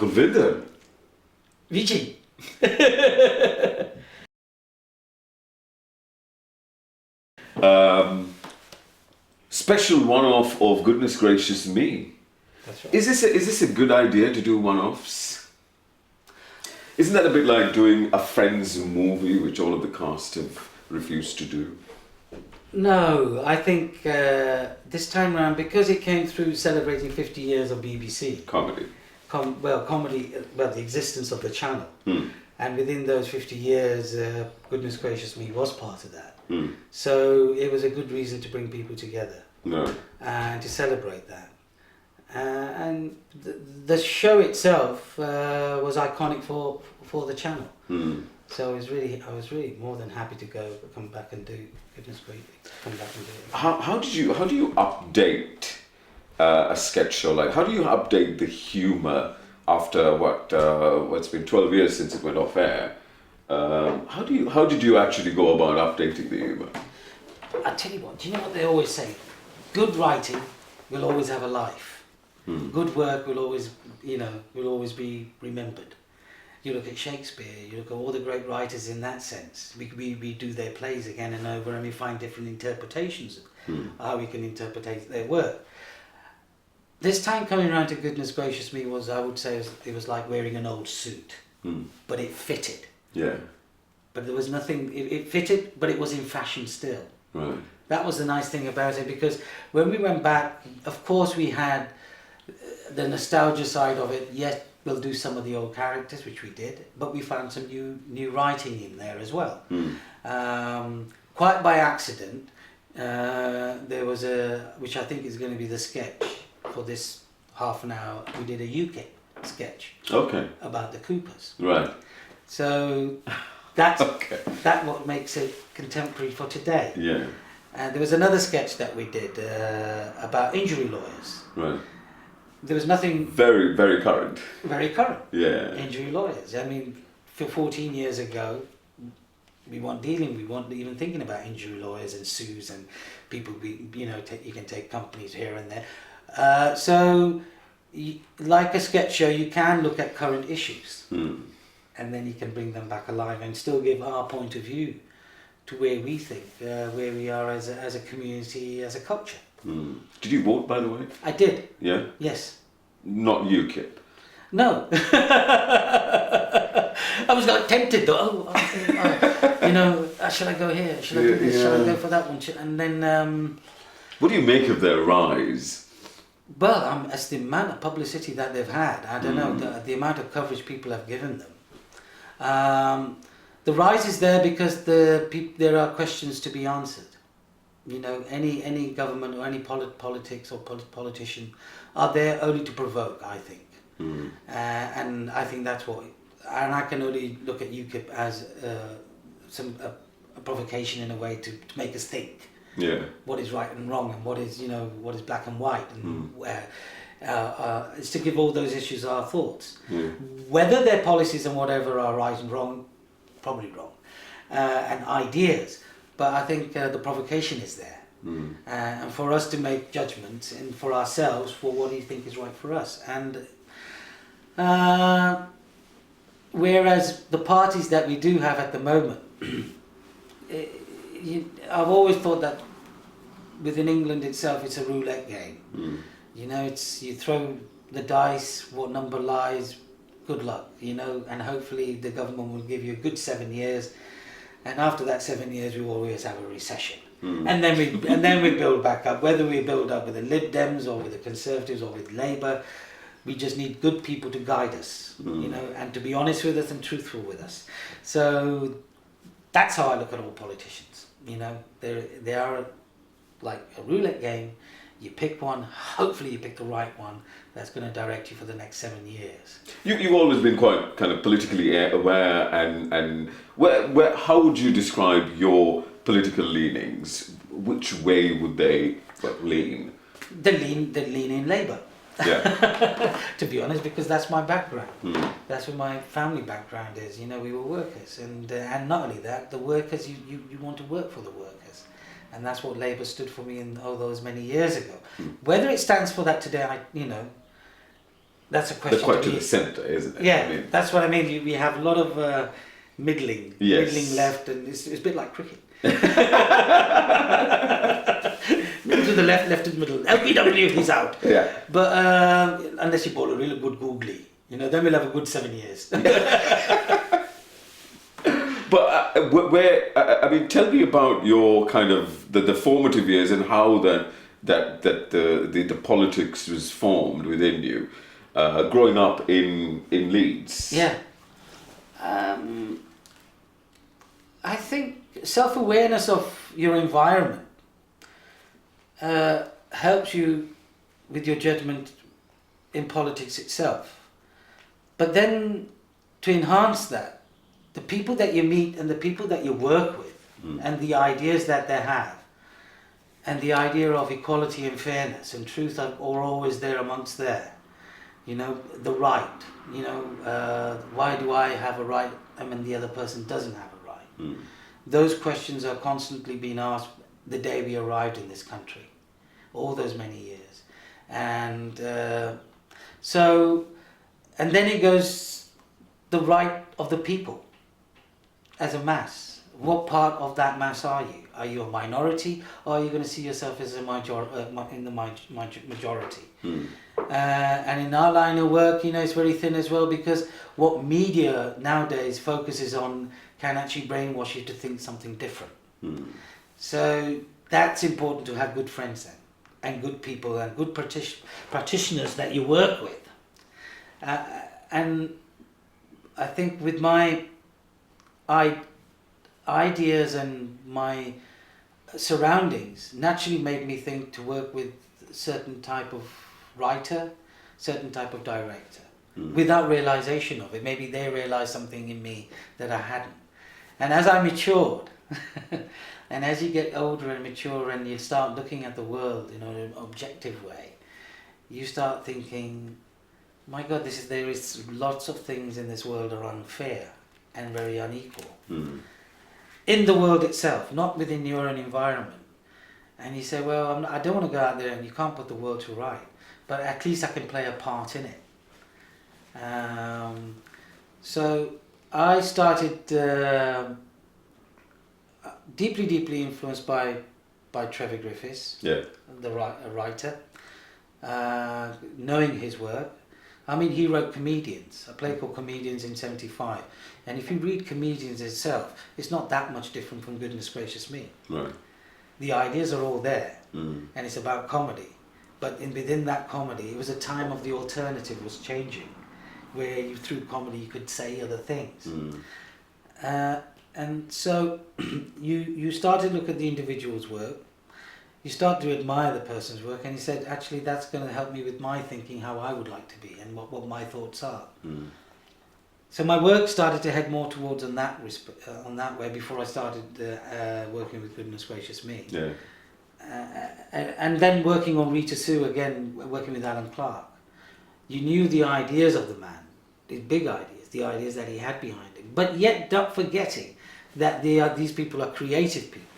Kulvinder. Vijay. Special one-off of Goodness Gracious Me. That's right. Is this a good idea to do one-offs? Isn't that a bit like doing a Friends movie, which all of the cast have refused to do? No, I think this time around, because it came through celebrating 50 years of BBC, Comedy. the existence of the channel. And within those 50 years, Goodness Gracious Me was part of that. So it was a good reason to bring people together and to celebrate that. And the show itself was iconic for the channel. So I was really more than happy to come back and do Goodness Gracious, come back and do it. How do you update a sketch show? Like, how do you update the humor after what's been 12 years since it went off air? How did you actually go about updating the humor? I tell you what, do you know what they always say? Good writing will always have a life. Good work will always be remembered. You look at Shakespeare, you look at all the great writers in that sense. We do their plays again and over, and we find different interpretations of how we can interpret their work. This time coming around to Goodness Gracious Me was, I would say, it was like wearing an old suit, but it fitted. Yeah. But there was nothing, it fitted, but it was in fashion still. Right. That was the nice thing about it, because when we went back, of course we had the nostalgia side of it. Yes, we'll do some of the old characters, which we did, but we found some new writing in there as well. Quite by accident, there was which I think is going to be the sketch for this half an hour, we did a UKIP sketch about the Coopers. Right. So that's that what makes it contemporary for today. Yeah. And there was another sketch that we did about injury lawyers. Right. There was nothing very, very current. very current. Yeah. Injury lawyers. I mean, 14 years ago, we weren't even thinking about injury lawyers and sues and people. You can take companies here and there. So, like a sketch show, you can look at current issues. And then you can bring them back alive and still give our point of view to where we think, where we are as a community, as a culture. Did you vote, by the way? I did. Yeah? Yes. Not UKIP? No. I was like tempted though. Shall I go here? Shall I do this? Shall I go for that one? And then... what do you make of their rise? Well, as the amount of publicity that they've had, I don't know, the amount of coverage people have given them. The rise is there because there are questions to be answered. Any government or any politics or politician are there only to provoke, I think. And I think that's what... And I can only look at UKIP as a provocation in a way to make us think. Yeah. What is right and wrong, and what is black and white, and it's to give all those issues our thoughts. Whether their policies and whatever are right and wrong, probably wrong, and ideas. But I think the provocation is there, and for us to make judgments and for ourselves for what do you think is right for us. And whereas the parties that we do have at the moment. I've always thought that within England itself, it's a roulette game. It's you throw the dice, what number lies, good luck. And hopefully the government will give you a good 7 years, and after that 7 years, we will always have a recession, and then we build back up. Whether we build up with the Lib Dems or with the Conservatives or with Labour, we just need good people to guide us, and to be honest with us and truthful with us. So that's how I look at all politicians. They are like a roulette game. You pick one, hopefully you pick the right one that's going to direct you for the next 7 years. You've always been quite kind of politically aware, and how would you describe your political leanings? Which way would they lean? They lean in Labour. Yeah. To be honest, because that's my background. That's what my family background is. We were workers, and not only that, the workers, you want to work for the workers, and that's what Labour stood for me in all those many years ago. Whether it stands for that today, That's a question. They're quite to the centre, isn't it? Yeah, I mean, that's what I mean. We have a lot of middling left, and it's a bit like cricket. Middle to the left to the middle. LBW, he's out. Yeah. But unless you bowl a really good googly, then we'll have a good 7 years. But I mean, tell me about your kind of the formative years and how the politics was formed within you, growing up in Leeds. Yeah. I think self-awareness of your environment helps you with your judgment in politics itself. But then to enhance that, the people that you meet and the people that you work with and the ideas that they have and the idea of equality and fairness and truth are always there amongst there. The right, why do I have a right and the other person doesn't have a right? Those questions are constantly being asked the day we arrived in this country, all those many years. And and then it goes the right of the people as a mass. What part of that mass are you? Are you a minority, or are you going to see yourself as a in the majority? And in our line of work, it's very thin as well, because what media nowadays focuses on can actually brainwash you to think something different. So that's important, to have good friends then, and good people and good practitioners that you work with. And I think with my ideas and my surroundings naturally made me think to work with a certain type of writer, certain type of director, without realization of it. Maybe they realized something in me that I hadn't. And as I matured, and as you get older and mature and you start looking at the world in an objective way, you start thinking, my God, there is lots of things in this world are unfair and very unequal. In the world itself, not within your own environment. And you say, well, I don't want to go out there, and you can't put the world to right, but at least I can play a part in it. So I started deeply influenced by Trevor Griffiths, a writer, knowing his work. I mean, he wrote Comedians, a play called Comedians in 1975. And if you read Comedians itself, it's not that much different from Goodness Gracious Me. Right. The ideas are all there, and it's about comedy. But within that comedy, it was a time of the alternative was changing, where through comedy you could say other things. And so you start to look at the individual's work, you start to admire the person's work, and he said, actually, that's going to help me with my thinking, how I would like to be, and what my thoughts are. So my work started to head more towards on that way before I started working with Goodness Gracious Me. And then working on Rita Sue again, working with Alan Clark. You knew the ideas of the man, his big ideas, the ideas that he had behind him, but yet not forgetting that these people are creative people.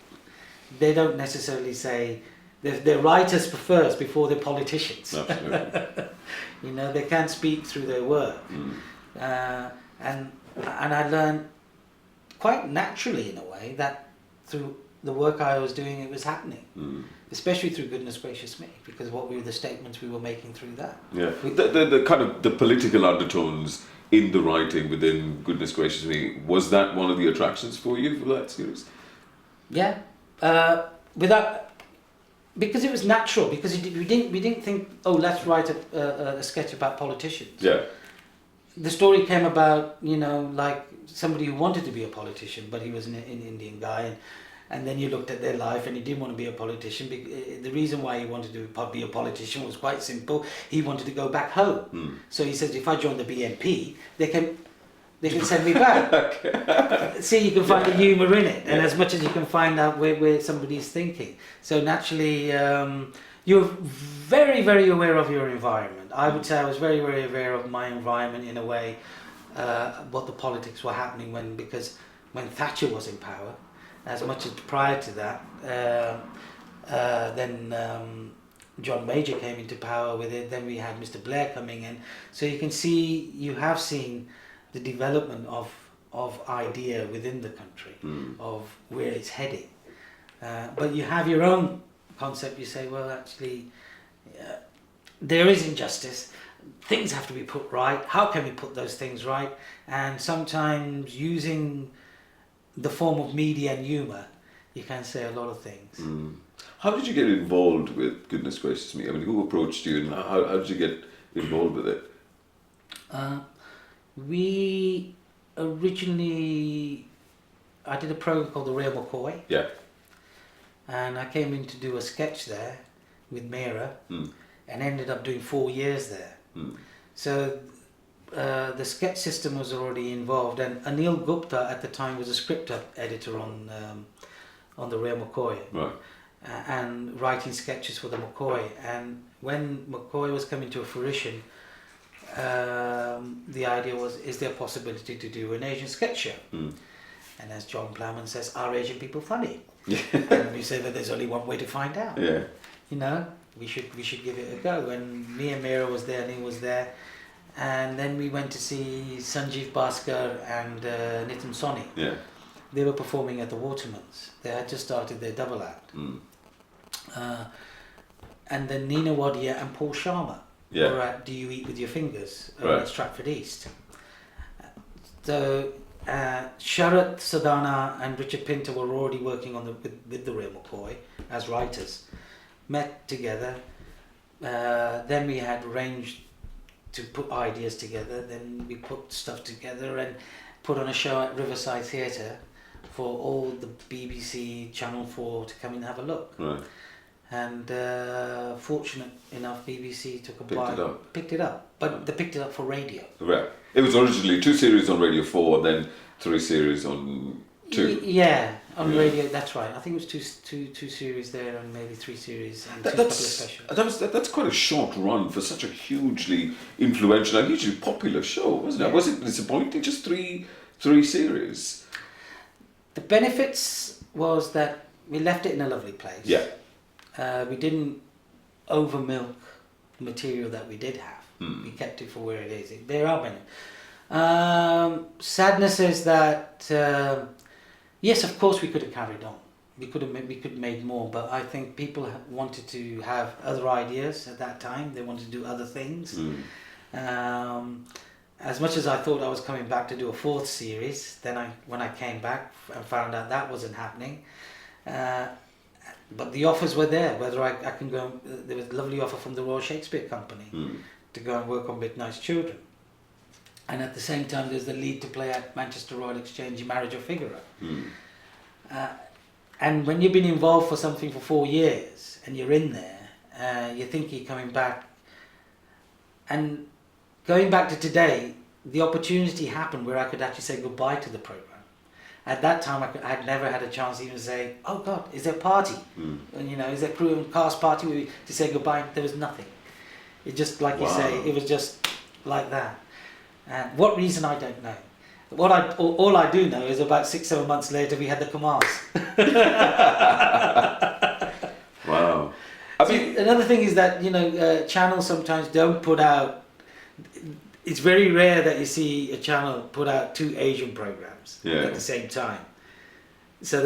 They don't necessarily say they're writers first before they're politicians. Absolutely. They can't speak through their work. And I learned quite naturally, in a way, that through the work I was doing, it was happening. Especially through Goodness Gracious Me, because what were the statements we were making through that. Yeah, the kind of the political undertones in the writing within Goodness Gracious Me, was that one of the attractions for you for that series? Yeah, because it was natural, because we didn't think, oh, let's write a sketch about politicians. Yeah. The story came about, like somebody who wanted to be a politician, but he was an Indian guy, and then you looked at their life, and he didn't want to be a politician. The reason why he wanted to be a politician was quite simple. He wanted to go back home. So he says, if I join the BNP, they can send me back. See, you can find the humour in it, and as much as you can find out where somebody's thinking. So naturally, you're very, very aware of your environment. I would say I was very, very aware of my environment in a way, what the politics were happening because when Thatcher was in power, as much as prior to that, then John Major came into power with it. Then we had Mr. Blair coming in. So you can see, you have seen the development of idea within the country, of where it's heading. But you have your own concept. You say, well, actually, there is injustice. Things have to be put right. How can we put those things right? And sometimes using the form of media and humour, you can say a lot of things. How did you get involved with Goodness Gracious Me? I mean, who approached you and how did you get involved with it? We originally, I did a program called The Real McCoy. Yeah. And I came in to do a sketch there with Mira and ended up doing 4 years there. So the sketch system was already involved, and Anil Gupta at the time was a script editor on The Real McCoy. Right. And writing sketches for the McCoy. And when McCoy was coming to fruition, the idea was, is there a possibility to do an Asian sketch show? And as John Plowman says, are Asian people funny? And we say that there's only one way to find out. Yeah. You know, we should give it a go. And me and Mira was there, and he was there. And then we went to see Sanjeev Bhaskar and Nitin Soni. Yeah. They were performing at the Watermans. They had just started their double act. And then Nina Wadia and Paul Sharma were at Do You Eat With Your Fingers at Stratford East. So Sharat Sadhana and Richard Pinter were already working on with The Real McCoy as writers. Met together. Then we had arranged to put ideas together. Then we put stuff together and put on a show at Riverside Theatre for all the BBC, Channel 4 to come and have a look. Right. And fortunate enough, BBC took a picked it up. But they picked it up for radio. Right. It was originally 2 series on Radio 4, then 3 series on 2. On radio. That's right. I think it was two series there, and maybe 3 series and couple of specials. That's quite a short run for such a hugely influential and hugely popular show, wasn't it? Was it disappointing? Just three series. The benefits was that we left it in a lovely place. Yeah. We didn't over milk the material that we did have. We kept it for where it is. There are benefits. Sadness is that yes, of course we could have carried on. We could have made more, but I think people wanted to have other ideas at that time. They wanted to do other things. As much as I thought I was coming back to do a 4th series, then when I came back and found out that wasn't happening. But the offers were there, whether I can go. There was a lovely offer from the Royal Shakespeare Company to go and work on Midnight's Children. And at the same time, there's the lead to play at Manchester Royal Exchange in Marriage of Figaro. And when you've been involved for something for 4 years and you're in there, you think you're coming back. And going back to today, the opportunity happened where I could actually say goodbye to the programme. At that time, I had never had a chance to even say, oh God, is there a party? And, you know, is there a crew and cast party to say goodbye? There was nothing. It just, like you say, it was just like that. And what reason, I don't know. All I do know is about 6-7 months later, we had the Kamals. Wow. Another thing is that, you know, channels sometimes don't put out. It's very rare that you see a channel put out 2 Asian programs at the same time. So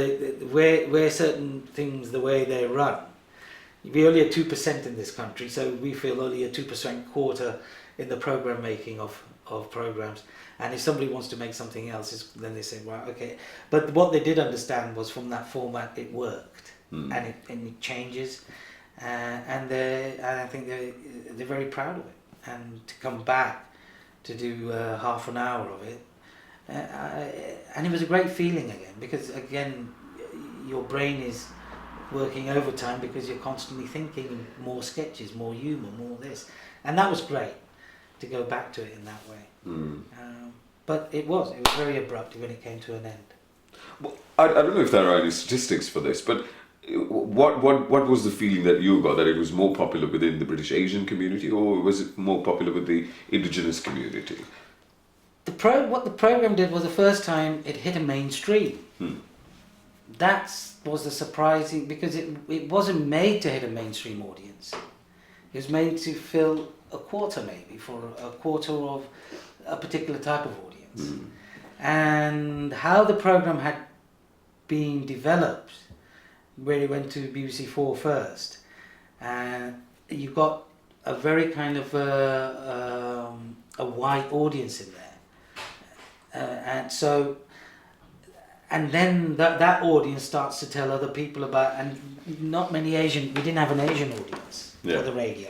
where certain things, the way they run, we only are 2% in this country, so we feel only a 2% quarter in the program making of programs. And if somebody wants to make something else, then they say, well, okay. But what they did understand was from that format it worked, and it changes, and I think they're very proud of it. And to come back to do half an hour of it, and it was a great feeling again, because again your brain is working overtime because you're constantly thinking more sketches, more humour, more this, and that was great to go back to it in that way. But it was very abrupt when it came to an end. Well, I don't know if there are any statistics for this, but what was the feeling that you got, that it was more popular within the British Asian community, or was it more popular with the indigenous community? What the program did was the first time it hit a mainstream. That was the surprising, because it wasn't made to hit a mainstream audience. It was made to fill a quarter, maybe for a quarter of a particular type of audience. And how the program had been developed, where it went to BBC Four first, you got a very kind of a wide audience in there, and then that audience starts to tell other people about, and not many we didn't have an Asian audience for the radio.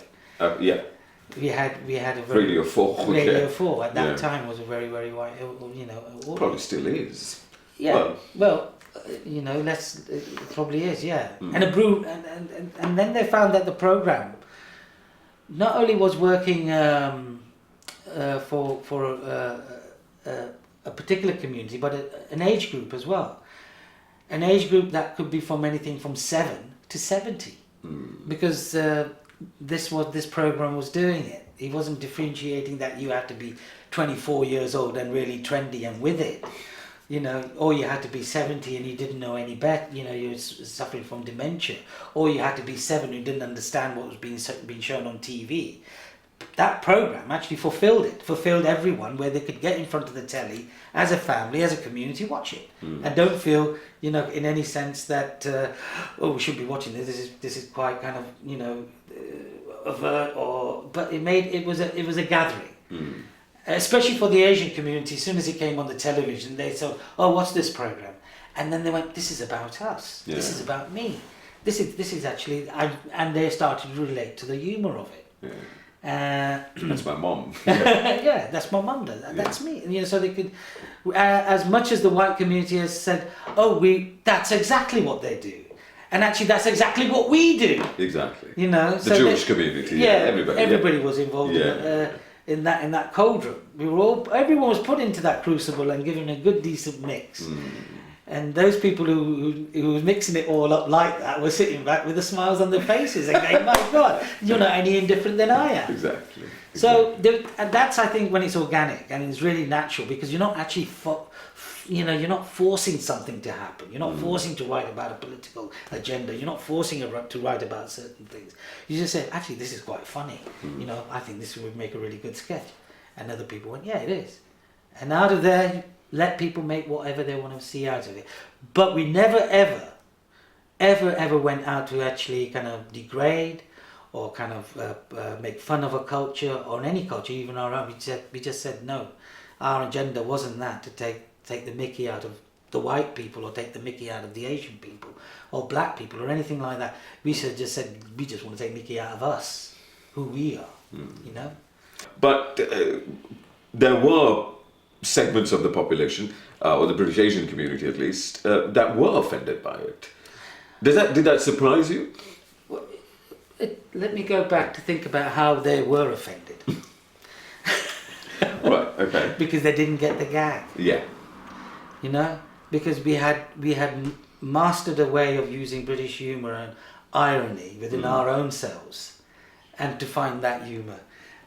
Yeah. We had a very Radio 4. Radio 4 at that time was a very, very wide, audience. Probably still is. Yeah. Well, it probably is, yeah. And and then they found that the program not only was working for a particular community, but an age group as well. An age group that could be from anything from 7 to 70, because this program was doing it. He wasn't differentiating that you had to be 24 years old and really trendy and with it, or you had to be 70 and you didn't know any better, you were suffering from dementia, or you had to be 7 who didn't understand what was being shown on TV. That program actually fulfilled everyone, where they could get in front of the telly as a family, as a community, watch it, and don't feel, in any sense that we should be watching this. This is quite kind of overt, but it was a gathering, especially for the Asian community. As soon as it came on the television, they said, "Oh, what's this program?" And then they went, "This is about us. Yeah. This is about me. This is actually," and they started to relate to the humour of it. Yeah. That's my mom. Yeah, that's my mum. That's me. So they could, as much as the white community has said, "Oh, that's exactly what they do," and actually that's exactly what we do. Exactly. The Jewish community. Yeah, everybody was involved in that cauldron. Everyone was put into that crucible and given a good, decent mix. And those people who were mixing it all up like that were sitting back with the smiles on their faces and going, "My God, you're not any indifferent than I am." Exactly. So, and that's, I think, when it's organic and it's really natural, because you're not actually, you're not forcing something to happen. You're not forcing to write about a political agenda. You're not forcing to write about certain things. You just say, "Actually, this is quite funny. I think this would make a really good sketch." And other people went, "Yeah, it is." And out of there, let people make whatever they want to see out of it. But we never, ever went out to actually kind of degrade or kind of make fun of a culture or any culture, even our own. We just said no. Our agenda wasn't that, to take the mickey out of the white people or take the mickey out of the Asian people or black people or anything like that. We just said we just want to take mickey out of us, who we are, But there were segments of the population, or the British Asian community at least, that were offended by it. Did that surprise you? Well, let me go back to think about how they were offended. Right. Okay. Because they didn't get the gag. Yeah. Because we had mastered a way of using British humour and irony within our own selves, and to find that humour.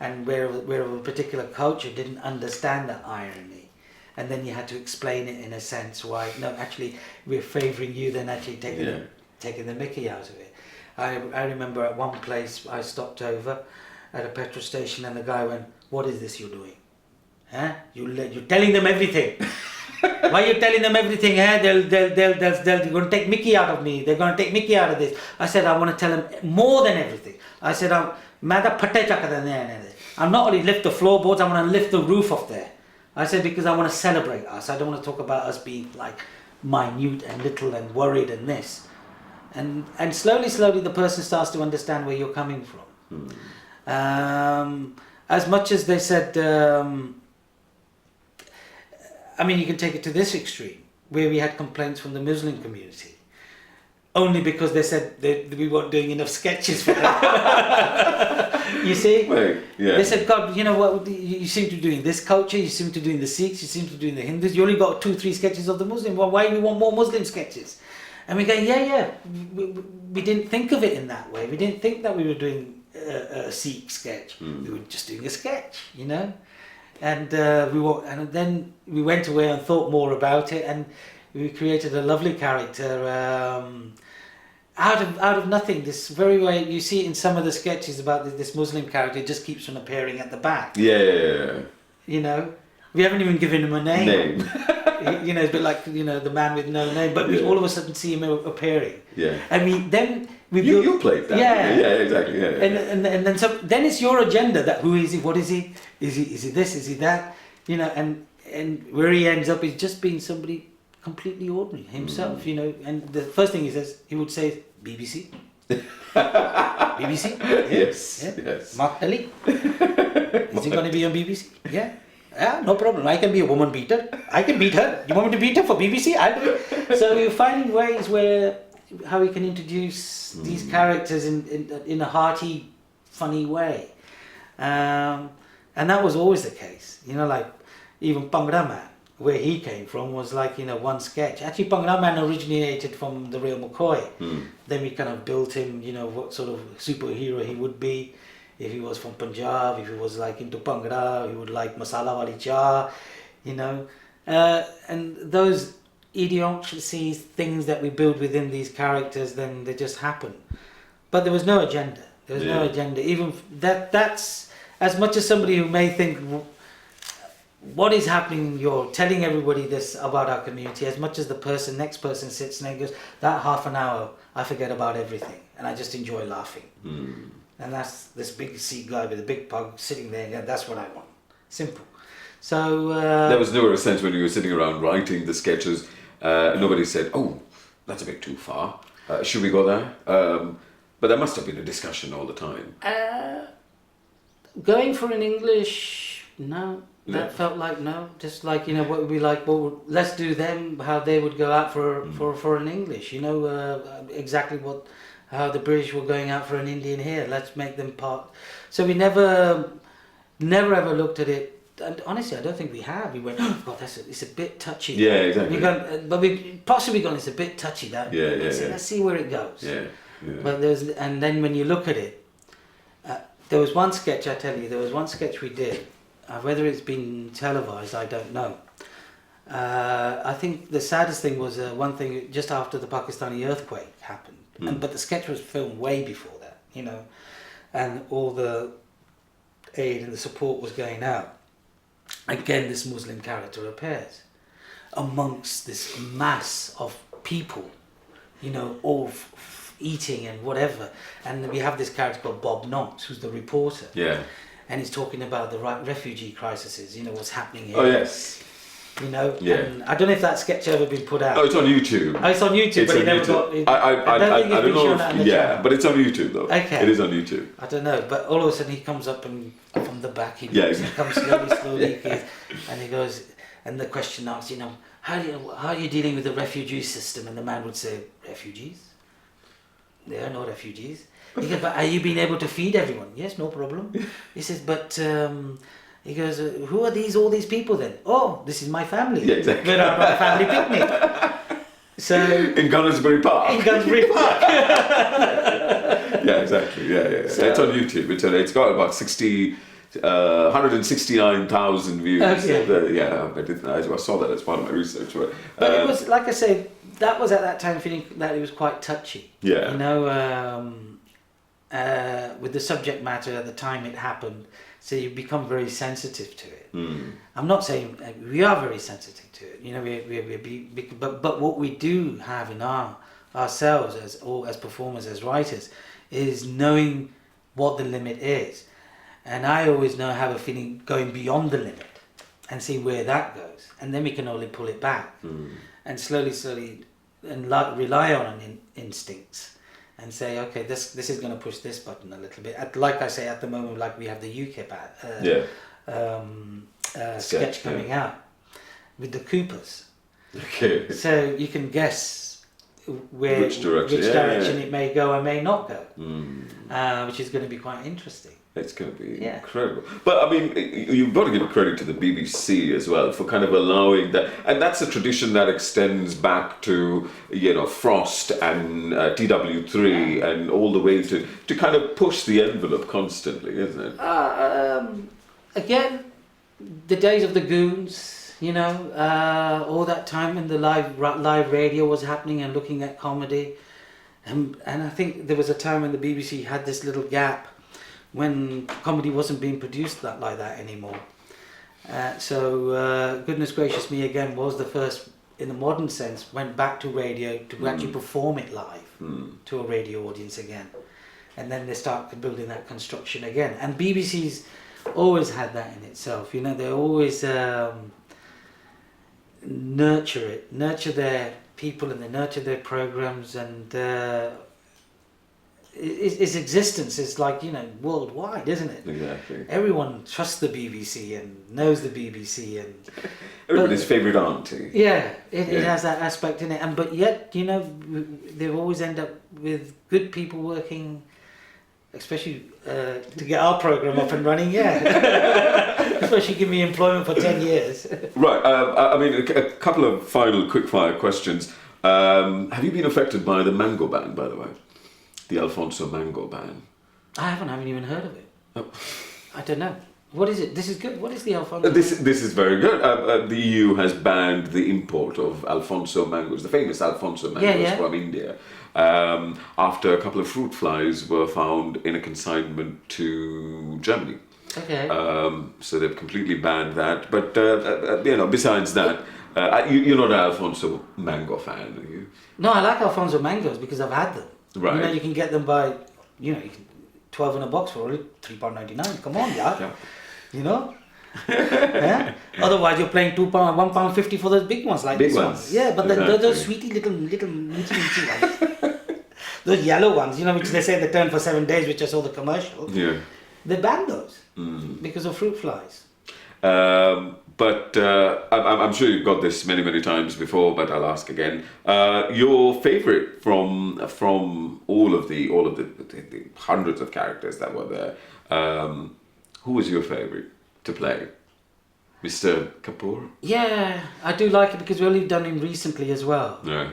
And where a particular culture didn't understand that irony, and then you had to explain it in a sense why, no, actually we're favouring you, then actually taking the mickey out of it. I remember at one place I stopped over at a petrol station and the guy went, "What is this you're doing? Huh? You're telling them everything. Why are you telling them everything? Huh? They're going to take mickey out of me. They're going to take mickey out of this." I said, "I want to tell them more than everything." I said, "I'm not only lift the floorboards, I want to lift the roof off there." I said, "Because I want to celebrate us. I don't want to talk about us being like minute and little and worried and this." And slowly the person starts to understand where you're coming from. As much as they said, you can take it to this extreme, where we had complaints from the Muslim community. Only because they said we weren't doing enough sketches for them. You see? Right, yeah. They said, "God, you know what, you seem to be doing this culture, you seem to be doing the Sikhs, you seem to be doing the Hindus, you only got 2-3 sketches of the Muslim. Well, why do you want more Muslim sketches?" And we go, we didn't think of it in that way. We didn't think that we were doing a Sikh sketch. We were just doing a sketch, And then we went away and thought more about it, and we created a lovely character out of nothing, this very way you see it in some of the sketches about this Muslim character, it just keeps on appearing at the back. Yeah. You know, we haven't even given him a name. You know, it's a bit like, you know, the man with no name, but we all of a sudden see him appearing. Yeah. I mean, then you played that. Yeah, exactly. Yeah. And then then it's your agenda that who is he? What is he? Is he this? Is he that? You know, and where he ends up is just being somebody completely ordinary himself. You know, and the first thing he would say is BBC. BBC. Yes. Mark Kelly. Is he going to be on BBC? Yeah. Yeah, no problem. I can be a woman beater. I can beat her. You want me to beat her for BBC? I'll do it. So we're finding ways how we can introduce these characters in a hearty, funny way, and that was always the case. You know, like even Bhangra Man, where he came from, was like, you know, one sketch. Actually, Bhangra Man originated from the real McCoy. Then we kind of built him. You know, what sort of superhero he would be. If he was from Punjab, if he was like into Bhangra, he would like Masala Wali Cha, you know. And those idiosyncrasies, things that we build within these characters, then they just happen. But there was no agenda. There was no agenda. Even that's as much as somebody who may think, what is happening, you're telling everybody this about our community, as much as the next person sits and goes, that half an hour, I forget about everything. And I just enjoy laughing. And that's this big Sikh guy with a big pug sitting there, and that's what I want. Simple. So there was never a sense when you were sitting around writing the sketches, nobody said, "Oh, that's a bit too far. Should we go there?" But there must have been a discussion all the time. Going for an English, no. That felt like no. Just like, you know, what would be like, well, let's do them how they would go out for an English. You know, exactly how the British were going out for an Indian here. Let's make them part. So we never ever looked at it. And honestly, I don't think we have. We went, oh God, it's a bit touchy. Yeah, exactly. But we possibly gone, it's a bit touchy. That. Let's see where it goes. Yeah. But and then when you look at it, there was one sketch. I tell you, there was one sketch we did. Whether it's been televised, I don't know. I think the saddest thing was one thing just after the Pakistani earthquake happened. But the sketch was filmed way before that, you know, and all the aid and the support was going out. Again, this Muslim character appears amongst this mass of people, you know, all eating and whatever. And we have this character called Bob Knox, who's the reporter. Yeah. And he's talking about the refugee crises, you know, what's happening here. Oh, yes. You know, yeah. And I don't know if that sketch ever been put out. Oh, it's on YouTube. Oh, it's on YouTube, but it never got. I don't know. Yeah, but it's on YouTube though. Okay. It is on YouTube. I don't know, but all of a sudden he comes up and from the back, he comes slowly, and he goes, and the question asks, you know, how are you dealing with the refugee system? And the man would say, refugees? There are no refugees. He goes, but are you being able to feed everyone? Yes, no problem. He says, but. He goes, who are all these people then? Oh, this is my family. Yeah, exactly. We're out on a family picnic. So in Gunnersbury Park. In Gunnersbury Park. Yeah, exactly. Yeah. So, it's on YouTube. It's got about 169,000 views. Okay. I saw that as part of my research. But it was, like I say, that was at that time feeling that it was quite touchy. Yeah. You know, with the subject matter at the time it happened. So you become very sensitive to it. I'm not saying we are very sensitive to it. You know, but what we do have in ourselves as performers, as writers, is knowing what the limit is. And I always have a feeling going beyond the limit and see where that goes, and then we can only pull it back and slowly and rely on instincts. And say, okay, this is going to push this button a little bit. Like I say, at the moment, like we have the UK sketch coming out with the Coopers. Okay. So you can guess which direction it may go or may not go, which is going to be quite interesting. It's going to be incredible. But I mean, you've got to give credit to the BBC as well for kind of allowing that, and that's a tradition that extends back to, you know, Frost and TW3 and all the way to kind of push the envelope constantly, isn't it? Again, the days of the Goons, you know, all that time when the live radio was happening and looking at comedy. And I think there was a time when the BBC had this little gap when comedy wasn't being produced like that anymore. So Goodness Gracious Me Again was the first, in the modern sense, went back to radio to actually perform it live to a radio audience again. And then they started building that construction again. And BBC's always had that in itself. You know, they always nurture their people, and they nurture their programs, and its existence is like, you know, worldwide, isn't it? Exactly. Everyone trusts the BBC and knows the BBC, and Everybody's favourite auntie. yeah, it has that aspect in it. And but yet, you know, they always end up with good people working, especially to get our programme up and running. Yeah, especially give me employment for 10 years. Right. I mean, a couple of final quick-fire questions. Have you been affected by the mango ban, by the way? The Alfonso mango ban. I haven't even heard of it. Oh. I don't know. What is it? This is good. What is the Alfonso? This is very good. The EU has banned the import of Alfonso mangoes, the famous Alfonso mangoes from India, after a couple of fruit flies were found in a consignment to Germany. Okay. So they've completely banned that. But you know, besides that, you're not an Alfonso mango fan, are you? No, I like Alfonso mangoes because I've had them. Right. You know, you can get them by, you know, 12 in a box for only £3.99. Come on, yeah. You know? Yeah. Otherwise, you're paying £2, £1.50 for those big ones like big this ones. one. Yeah, but exactly. those sweetie little meaty ones. Those yellow ones, you know, which they say they turn for 7 days, which I saw the commercial. Yeah. They banned those because of fruit flies. But I'm sure you've got this many times before, but I'll ask again. Your favourite from all of the hundreds of characters that were there, who was your favourite to play? Mr. Kapoor? Yeah, I do like it because we've only done him recently as well. Yeah.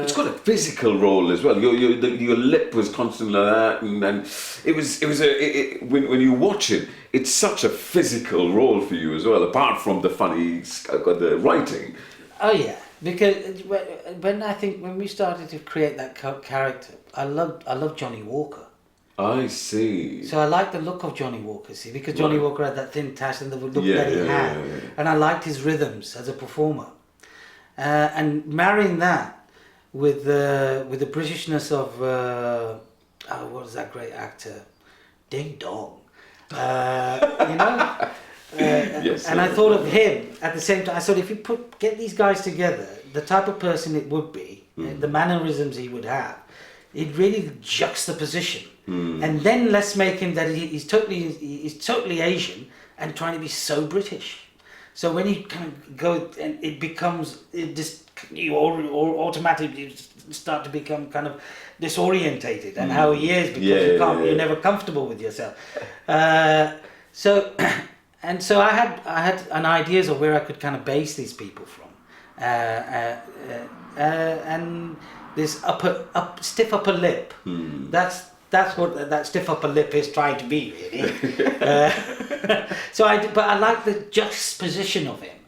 It's got a physical role as well. Your lip was constantly like that, and it was when you watch it, it's such a physical role for you as well. Apart from the funny, the writing. Oh yeah, because when we started to create that character, I loved Johnny Walker. I see. So I liked the look of Johnny Walker, see, because Johnny Walker had that thin tash and the look that he had, yeah. and I liked his rhythms as a performer. And marrying that with the Britishness of what was that great actor, Ding Dong, you know, Yes, and I thought of him at the same time. I thought if you get these guys together, the type of person it would be, the mannerisms he would have, it really juxtaposition, and then let's make him that he's totally Asian and trying to be so British. So when you kind of go and you automatically start to become kind of disorientated, and how he is because you're never comfortable with yourself. So I had an ideas of where I could kind of base these people from, and this stiff upper lip. That's what that stiff upper lip is trying to be, really. But I like the juxtaposition of him,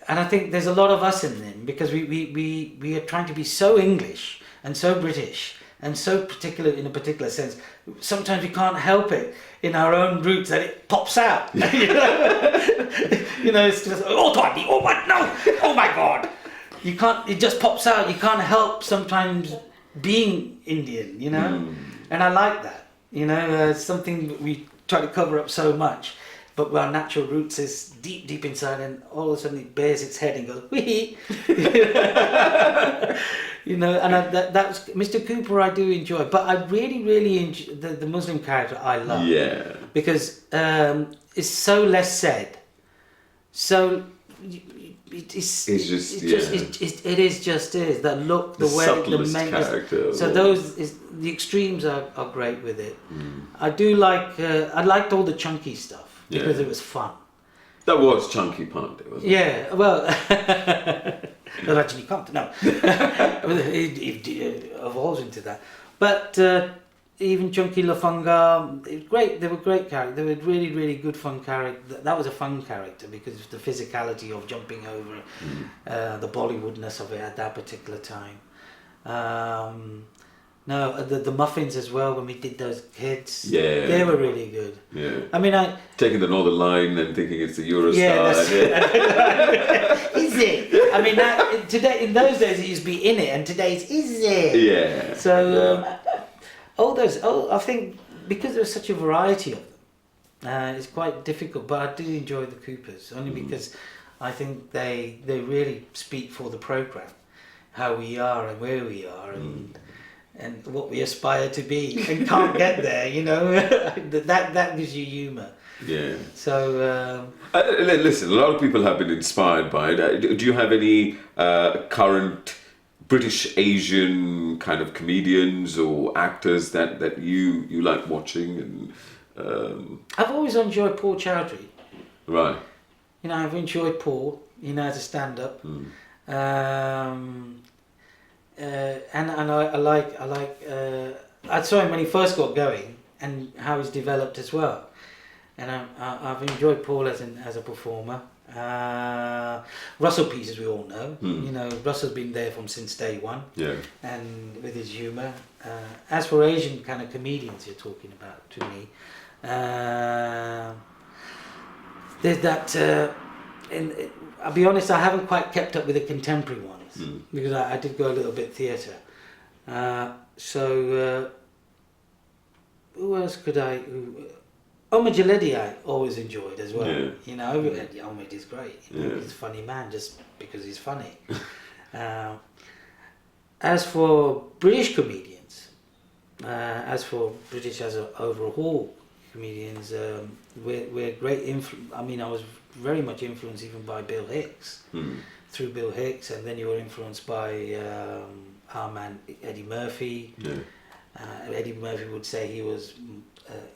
and I think there's a lot of us in him because we are trying to be so English and so British and so particular in a particular sense. Sometimes we can't help it in our own roots that it pops out. You know, it's just oh my no, oh my God, you can't. It just pops out. You can't help sometimes being Indian, you know. And I like that, you know, it's something that we try to cover up so much, but our natural roots is deep inside, and all of a sudden it bares its head and goes, wee. You know, and that was Mr. Cooper. I do enjoy, but I really enjoy the Muslim character. I love, because it's so less said, so. It is the look, the way, the character. So the extremes are great with it. I do like I liked all the chunky stuff because it was fun. That was chunky part, wasn't it? Yeah, well, Rajinikanth, no, it evolves into that, but. Even Chunky Lafanga, it was great. They were great characters. They were really good fun character. That was a fun character because of the physicality of jumping over, the Bollywoodness of it at that particular time. No, the muffins as well when we did those kids. Yeah. They were really good. Yeah. I mean, Taking the Northern Line and thinking it's the Eurostar. yeah, that's yeah. is it? I mean, today in those days it used to be in it, and today's is it? Yeah. So I think because there's such a variety of them, it's quite difficult. But I do enjoy the Coopers only because I think they really speak for the program, how we are and where we are and what we aspire to be and can't get there. You know, that gives you humour. Yeah. So listen, a lot of people have been inspired by it. Do you have any current British Asian kind of comedians or actors that you like watching? And I've always enjoyed Paul Chowdhury. right. You know, I've enjoyed Paul. You know, as a stand-up. And I like I saw him when he first got going and how he's developed as well, and I've enjoyed Paul as a performer. Russell Peters, we all know. You know, Russell's been there since day one. Yeah. And with his humour. As for Asian kind of comedians you're talking about, to me, there's that. I'll be honest, I haven't quite kept up with the contemporary ones because I did go a little bit theatre. So who else could I? Omid Jaledi I always enjoyed as well. Yeah. You know, Omid is great. You know, Yeah. he's a funny man just because he's funny. As for British comedians, as overall comedians, we're great I mean, I was very much influenced even by Bill Hicks, through Bill Hicks, and then you were influenced by our man Eddie Murphy. Yeah. Eddie Murphy would say he was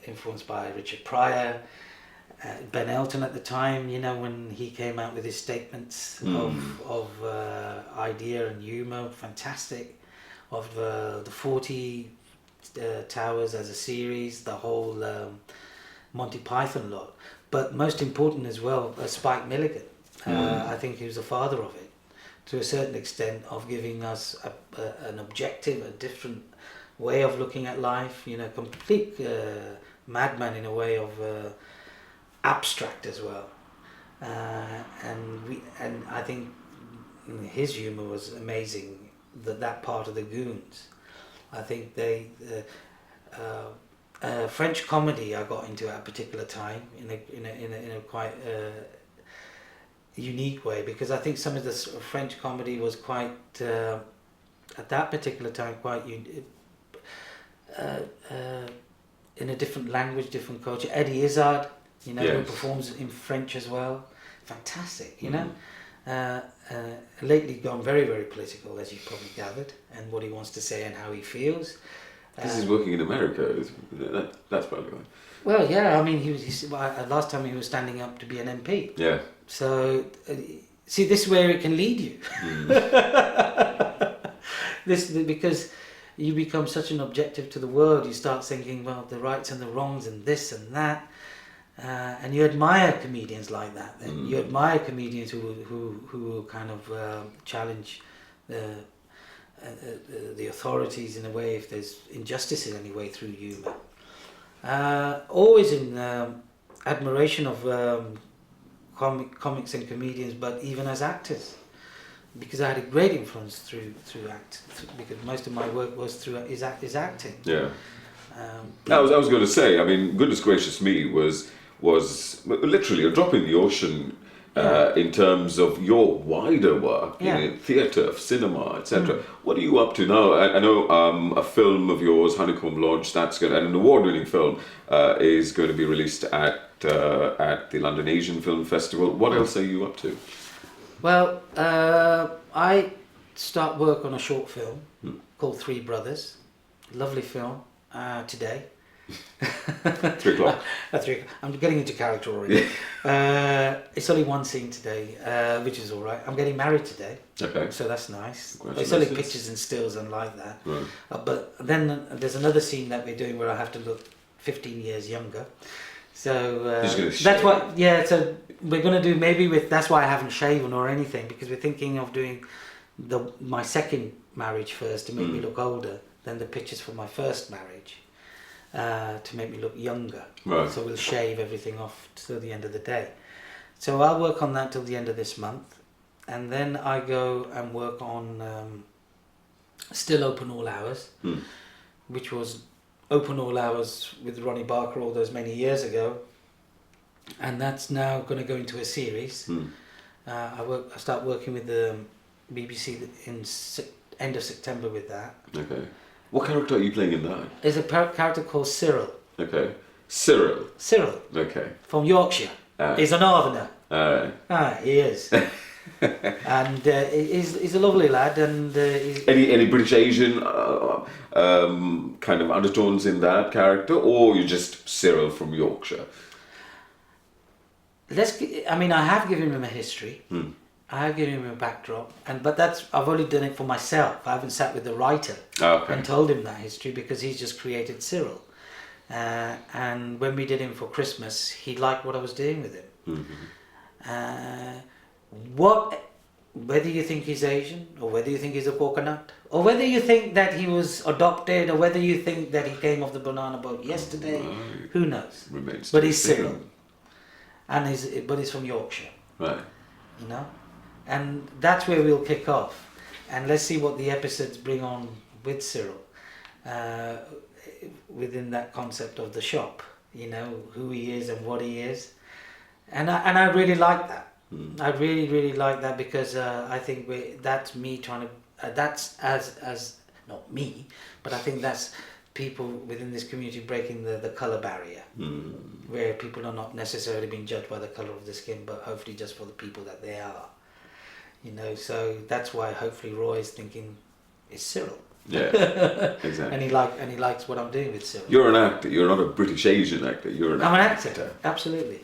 influenced by Richard Pryor, Ben Elton at the time, you know, when he came out with his statements of idea and humour, fantastic, of the 40 Towers as a series, the whole Monty Python lot, but most important as well, Spike Milligan. I think he was the father of it, to a certain extent, of giving us an objective, a different way of looking at life, you know, complete madman in a way of abstract as well. And I think his humour was amazing, that part of the Goons. I think French comedy I got into at a particular time in a quite unique way, because I think some of the French comedy was quite at that particular time quite in a different language, different culture. Eddie Izzard, you know, who performs in French as well, fantastic, you know. Lately gone very, very political, as you probably gathered, and what he wants to say and how he feels. This is working in America. That's probably why. Well, yeah, I mean, last time he was standing up to be an MP. Yeah. So, see, this is where it can lead you. Because you become such an objective to the world, you start thinking, well, the rights and the wrongs and this and that. And you admire comedians like that. And you admire comedians who kind of challenge the authorities in a way, if there's injustice in any way, through humour. Always in admiration of comics and comedians, but even as actors, because I had a great influence through because most of my work was through is acting. Yeah. I was going to say, I mean, goodness gracious me was literally a drop in the ocean in terms of your wider work, you know, theatre, cinema, etc. What are you up to now? I know a film of yours, Honeycomb Lodge, that's good, and an award-winning film is going to be released at the London Asian Film Festival. What else are you up to? Well, I start work on a short film called Three Brothers. Lovely film today. 3 o'clock. At 3 o'clock. I'm getting into character already. It's only one scene today, which is all right. I'm getting married today. Okay. So that's nice. It's only pictures and stills and like that. Right. But then there's another scene that we're doing where I have to look 15 years younger. So that's what. Yeah. So we're gonna do that's why I haven't shaven or anything, because we're thinking of doing my second marriage first to make me look older, then the pictures from my first marriage to make me look younger. Right. So we'll shave everything off till the end of the day. So I'll work on that till the end of this month, and then I go and work on Still Open All Hours, which was Open All Hours with Ronnie Barker all those many years ago, and that's now going to go into a series. I start working with the BBC in end of September with that. Okay. What character are you playing in that? There's a character called Cyril. Okay. Cyril. Cyril. Okay. From Yorkshire. He's a northerner. Alright. He is. And he's a lovely lad, and he's... Any British Asian kind of undertones in that character, or you're just Cyril from Yorkshire? I have given him a history. I have given him a backdrop, but I've only done it for myself. I haven't sat with the writer and told him that history, because he's just created Cyril. And when we did him for Christmas, he liked what I was doing with him. Whether you think he's Asian, or whether you think he's a coconut, or whether you think that he was adopted, or whether you think that he came off the banana boat yesterday, who knows? Remains But to be he's seen. Cyril, and he's from Yorkshire. Right. You know, and that's where we'll kick off, and let's see what the episodes bring on with Cyril, within that concept of the shop. You know, who he is and what he is, and I really like that. I really like that, because I think that's me trying to. That's as not me, but I think that's people within this community breaking the colour barrier, where people are not necessarily being judged by the colour of the skin, but hopefully just for the people that they are. You know, so that's why hopefully Roy is thinking it's Cyril. Yeah, exactly. and he likes what I'm doing with Cyril. You're an actor. You're not a British Asian actor. You're an I'm an actor. Absolutely.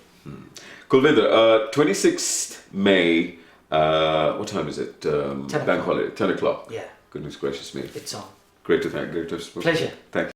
Kulvinder, 26th May. What time is it? 10 Bank holiday. 10 o'clock. Yeah. Goodness gracious me. It's on. Great to have spoken. Pleasure. Thank you.